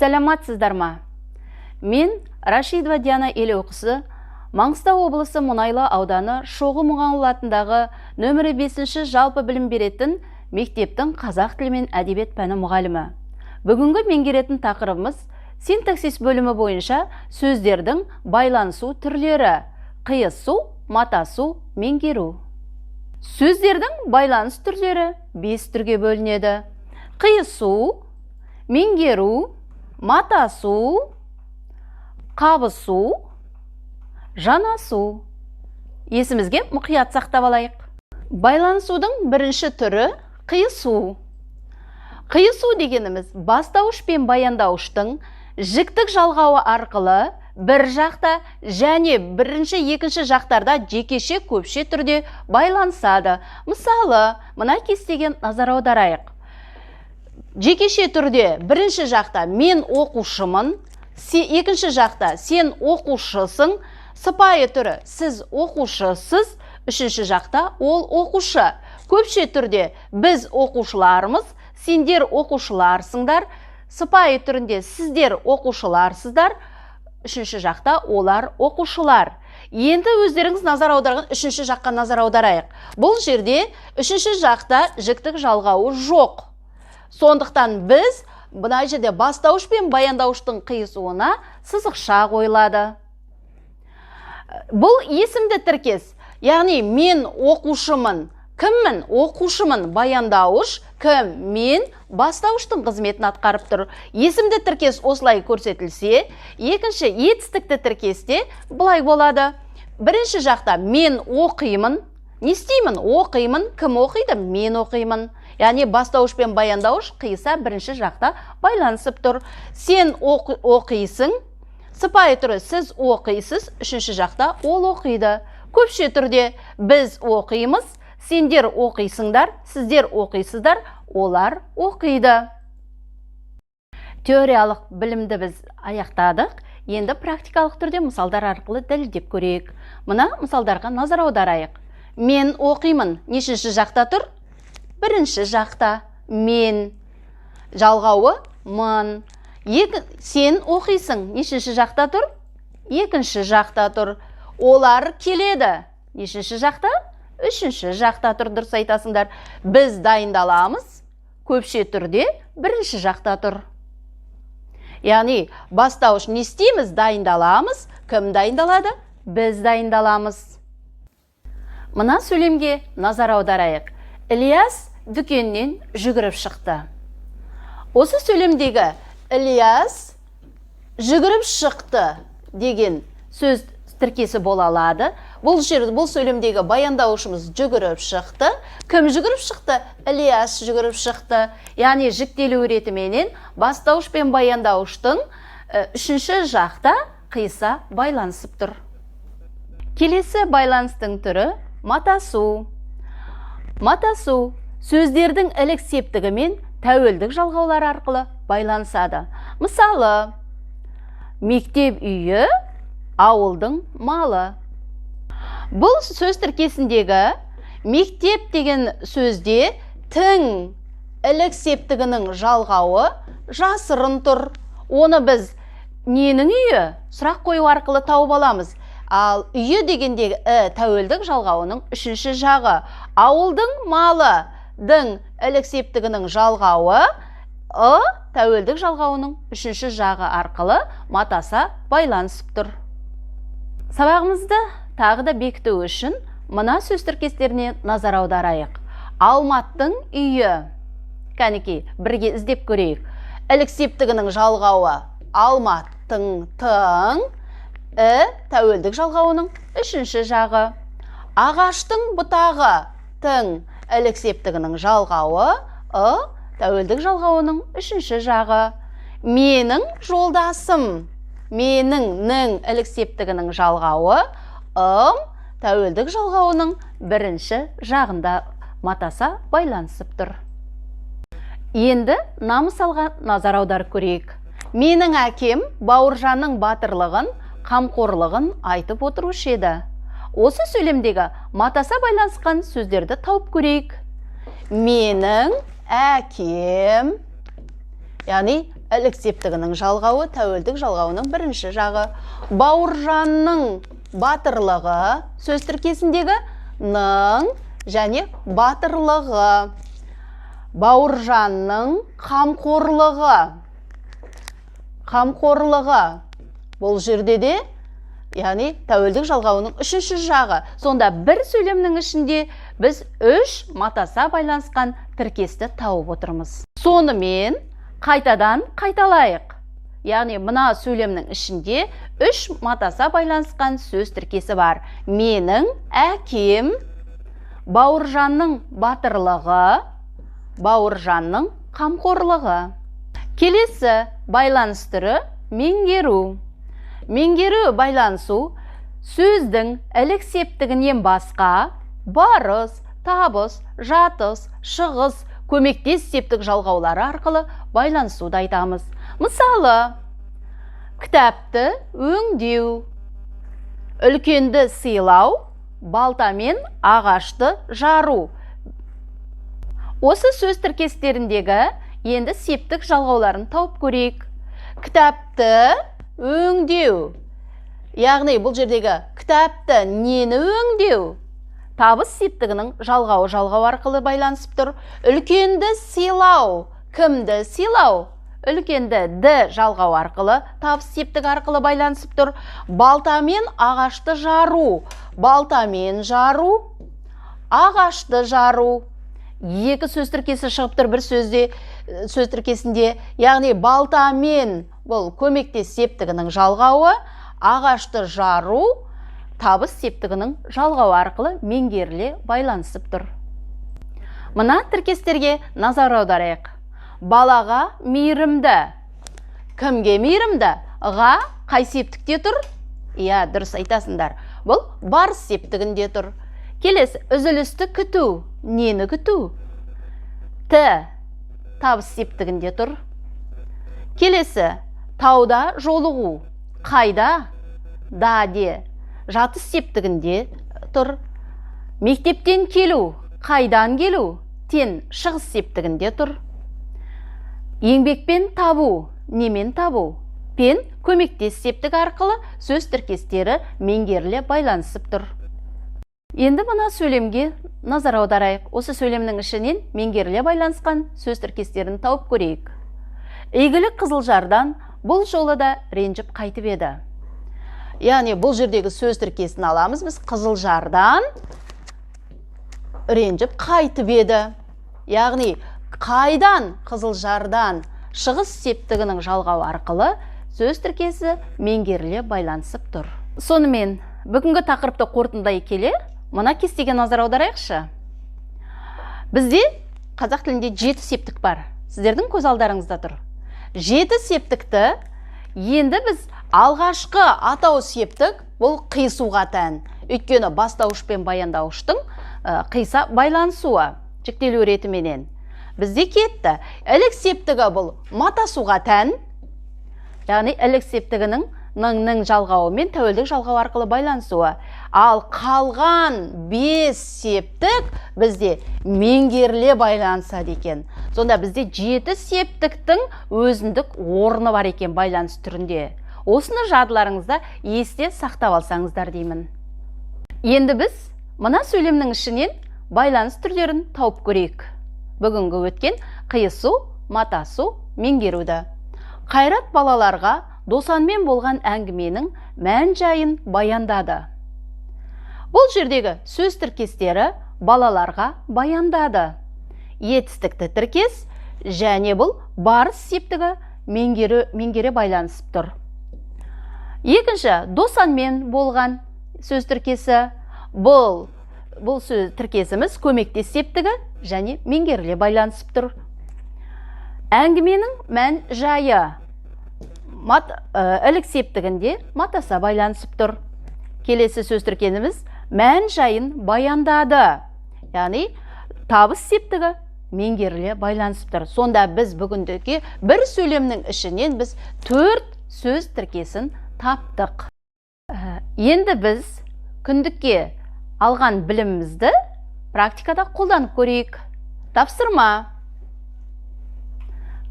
Сәлематсыздар ма? Мен Рашидова Диана Елеуқызы, Маңғыстау облысы Мұнайлы ауданы Шоғы Мұғанғыл атындағы нөмірі 5-ші жалпы білім беретін мектептің қазақ тілі мен әдебиет пәні мұғалімі. Бүгінгі меңгеретін тақырыбымыз синтаксис бөлімі бойынша сөздердің байланысу түрлері, қиысу, матасу, меңгеру. Сөздердің байланыс түрлері 5 түрге бөлінеді. Қиысу, меңгеру, матасу, қабысу, жанасу. Есімізге мұқият сақтап алайық. Байланысудың бірінші түрі қиысу. Қиысу дегеніміз бастауыш пен баяндауыштың жіктік жалғауы арқылы бір жақта және бірінші, екінші жақтарда жекеше көпше түрде байланысады. Мысалы, мына кестеге назар аударайық. Жекеше түрде бірінші жақта мен оқушымын, екінші жақта сен оқушысың, сыпайы түрі сіз оқушысыз, үшінші жақта ол оқушы. Көпше түрде біз оқушылармыз, сендер оқушыларсыңдар, сыпайы түрінде сіздер оқушыларсыздар, үшінші жақта олар оқушылар. Енді өздеріңіз назар аударған үшінші жаққа назар аударайық. Бұл жерде үшінші жақта жіктік жалғауы жоқ. Сондықтан біз бұна жерде бастауыш пен баяндауыштың қиысуына сызықша қойылады. Бұл есімді тіркес, яғни мен оқушымын. Кіммін? Оқушымын. Баяндауыш кім? Мен бастауыштың қызметін атқарып тұр. Есімді тіркес осылай көрсетілсе, екінші етістікті тіркесте бұлай болады. Бірінші жақта мен оқимын. Не істеймін? Оқимын. Кім оқиды? Мен оқимын. Яғни бастауыш пен баяндауыш қиыса бірінші жақта байланысып тұр. Сен оқисың, сыпайы түрі сіз оқисыз, үшінші жақта ол оқиды. Көпше түрде біз оқимыз, сендер оқисыңдар, сіздер оқисыздар, олар оқиды. Теориялық білімді біз аяқтадық. Енді практикалық түрде мысалдар арқылы дәлелдеп көрейік. Мына мысалдарға назар аударайық. Мен оқимын. Нешінші жақта тұр? Бірінші жақта. Мен. Жалғауы мын. Сен оқисың. Нешінші жақта тұр? Екінші жақта тұр. Олар келеді. Нешінші жақта? Үшінші жақта тұр. Дұрыс айтасыңдар. Біз дайындаламыз. Көпше түрде бірінші жақта тұр. Яғни бастауыш не істейміз? Дайындаламыз. Кім дайындалады? Біз дайындаламыз. Мына сөйлемге назар аударайық. Ильяс дүкеннен жүгіріп шықты. Осы сөйлемдегі Ильяс жүгіріп шықты деген сөз тіркесі бола алады. Бұл сөйлемдегі баяндаушымыз жүгіріп шықты. Кім жүгіріп шықты? Ильяс жүгіріп шықты. Яғни жіктелу ретіменен бастауыш пен баяндауыштың үшінші жақта қиыса байланысып тұр. Келесі байланыстың түрі матасу. Матасу сөздердің ілік септігі мен тәуелдік жалғаулар арқылы байланысады. Мысалы, мектеп үйі, ауылдың малы. Бұл сөз тіркесіндегі мектеп деген сөзде тің ілік септігінің жалғауы жасырын тұр. Оны біз ненің үйі? Сұрақ қою арқылы тауып аламыз. Ал үйі дегендегі тәуелдік жалғауының үшінші жағы. Ауылдың малы дің ілік септігінің жалғауы тәуелдік жалғауының үшінші жағы арқылы матаса байланысып тұр. Сабағымызды тағы да бекіту үшін мына сөз тіркестеріне назар аударайық. Алматтың үйі. Кәнекей, бірге іздеп көрейік. Ілік септігінің жалғауы алматтың тың тәуелдік жалғауының үшінші жағы. Ағаштың бұтағы тың ілік септігінің жалғауы тәуелдік жалғауының үшінші жағы. Менің жолдасым. Менің ілік септігінің жалғауы тәуелдік жалғауының бірінші жағында матаса байланысып тұр. Енді намысалға назар аударып көрейік. Менің әкем Бауыржанның батырлығын, қамқорлығын айтып отырушы еді. Осы сөйлемдегі матаса байланысқан сөздерді тауып көрейік. Менің әкем, яғни ілік септігінің жалғауы тәуелдік жалғауының бірінші жағы. Бауыржанның батырлығы сөз тіркесіндегі ның және батырлығы. Бауыржанның қамқорлығы. Қамқорлығы. Бұл жерде де, яғни тәуелдік жалғауының үшінші жағы. Сонда бір сөйлемнің ішінде біз үш матаса байланысқан тіркесті тауып отырмыз. Сонымен қайтадан қайталайық. Яғни мына сөйлемнің ішінде үш матаса байланысқан сөз тіркесі бар. Менің әкем, Бауыржанның батырлығы, Бауыржанның қамқорлығы. Келесі байланыс түрі меңгеру. Меңгеру байланысу сөздің ілік септігінен басқа барыс, табыс, жатыс, шығыс, көмектес септік жалғаулары арқылы байланысуды айтамыз. Мысалы, кітапты өңдеу, үлкенді сыйлау, балтамен ағашты жару. Осы сөз тіркестеріндегі енді септік жалғауларын тауып көрейік. Кітапты өңдеу. Яғни бұл жердегі кітапты нені өңдеу? Табыс септігінің жалғау арқылы байланысып тұр. Үлкенді сыйлау. Кімді сыйлау? Үлкенді ді жалғау арқылы, табыс септігі арқылы байланысып тұр. Балтамен ағашты жару. Балтамен жару, ағашты жару. Екі сөз тіркесі шығып тұр бір сөз тіркесінде. Яғни балтамен бұл көмектес септігінің жалғауы, ағашты жару табыс септігінің жалғауы арқылы меңгеріле байланысып тұр. Мына тіркестерге назар аударайық. Балаға мейірімді. Кімге мейірімді? Ға қай септікте тұр? Иә, дұрыс айтасыңдар. Бұл барыс септігінде тұр. Келесі, үзілісті күту. Нені күту? Т табыс септігінде тұр. Келесі, тауда жолығу. Қайда? Да де жатыс септігінде тұр. Мектептен келу. Қайдан келу? Тен шығыс септігінде тұр. Еңбекпен табу. Немен табу? Пен көмектес септік арқылы сөз тіркестері меңгеріле байланысып тұр. Енді мына сөйлемге назар аударайық. Осы сөйлемнің ішінен меңгеріле байланысқан сөз тіркестерін тауып көрейік. Игілік Қызылжардан бұл жолы да ренжіп қайтып еді. Яғни бұл жердегі сөз тіркесін аламыз. Біз Қызылжардан ренжіп қайтып еді. Яғни қайдан? Қызылжардан шығыс септігінің жалғау арқылы сөз тіркесі меңгеріле байланысып тұр. Сонымен бүгінгі тақырыпты қорытындай келе, мына кестеге назар аударайықшы. Бізде қазақ тілінде 7 септік бар. Сіздердің көз алдарыңызда тұр. 7 септікті енді біз алғашқы атау септік бұл қиысуға тән. Өйткені бастауыш пен баяндауыштың қиса байланысуы жіктелу ретіменен. Бізде кетті. Ілік септігі бұл матасуға тән. Яғни ілік септігінің ның жалғауы мен тәуелдік жалғау арқылы байланысуы. Ал қалған 5 септік бізде меңгеріле байланысады екен. Сонда бізде 7 септіктің өзіндік орны бар екен байланыс түрінде. Осыны жадыларыңызда есте сақтап алсаңыздар деймін. Енді біз мына сөйлемнің ішінен байланыс түрлерін тауып көрейік. Бүгінгі өткен қиысу, матасу, меңгеруді. Қайрат балаларға Досанмен болған әңгіменің мән жайын баяндады. Бұл жердегі сөз тіркестері балаларға баяндады. Етістікті тіркес және бұл барыс септігі меңгере байланысып тұр. Екінші, Досанмен болған сөз тіркесі. Бұл сөз тіркесіміз көмектес септігі және меңгеріле байланысып тұр. Әңгіменің мән жайы ілік септігінде матаса байланысып тұр. Келесі сөз тіркесіміз мән жайын баяндады. Яғни табыс септігі меңгеріле байланысып тұр. Сонда біз бүгіндегі бір сөйлемнің ішінен біз 4 сөз тіркесін таптық. Енді біз күндікке алған білімімізді практикада қолданып көрейік. Тапсырма.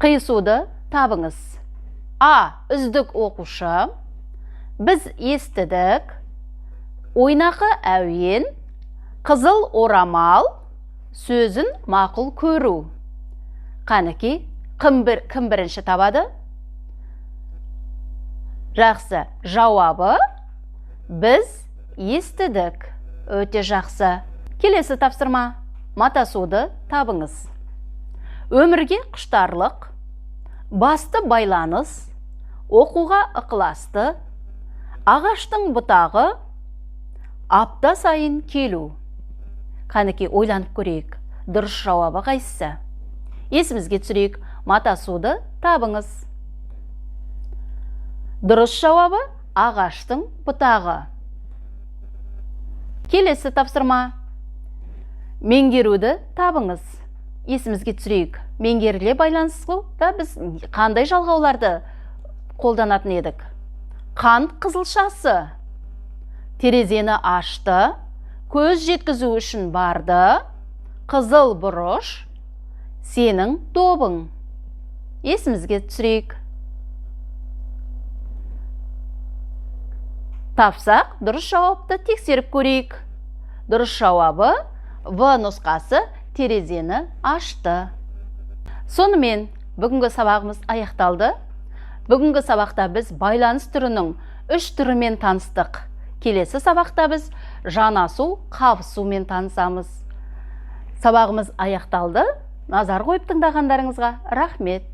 Қиысуды табыңыз. А. Үздік оқушы. Біз естідік. Ойнақы әуен. Қызыл орамал. Сөзін мақұл көру. Қанеки, кім бірінші табады? Жақсы. Жауабы біз естідік. Өте жақсы. Келесі тапсырма. Матасуды табыңыз. Өмірге құштарлық, басты байланыс, оқуға ықыласты, ағаштың бұтағы, апта сайын келу. Қанеки, ойланып көрейік. Дұрыс жауабы қайсысы? Есімізге түсірейік. Матасуды табыңыз. Дұрыс жауабы ағаштың бұтағы. Келесі тапсырма. Меңгеруді табыңыз. Есімізге түсірейік. Меңгеріле байланысуда біз қандай жалғауларды қолданатын едік? Қант қызылшасы. Терезені ашты. Көз жеткізу үшін барды. Қызыл бұрыш. Сенің добың. Есімізге түсірейік. Тапсақ, дұрыс жауапты тексеріп көрейік. Дұрыс жауабы В нұсқасы терезені ашты. Сонымен, бүгінгі сабағымыз аяқталды. Бүгінгі сабақта біз байланыс түрінің 3 түрімен таныстық. Келесі сабақта біз жанасу, қабысумен танысамыз. Сабағымыз аяқталды. Назар қойып тыңдағандарыңызға рахмет.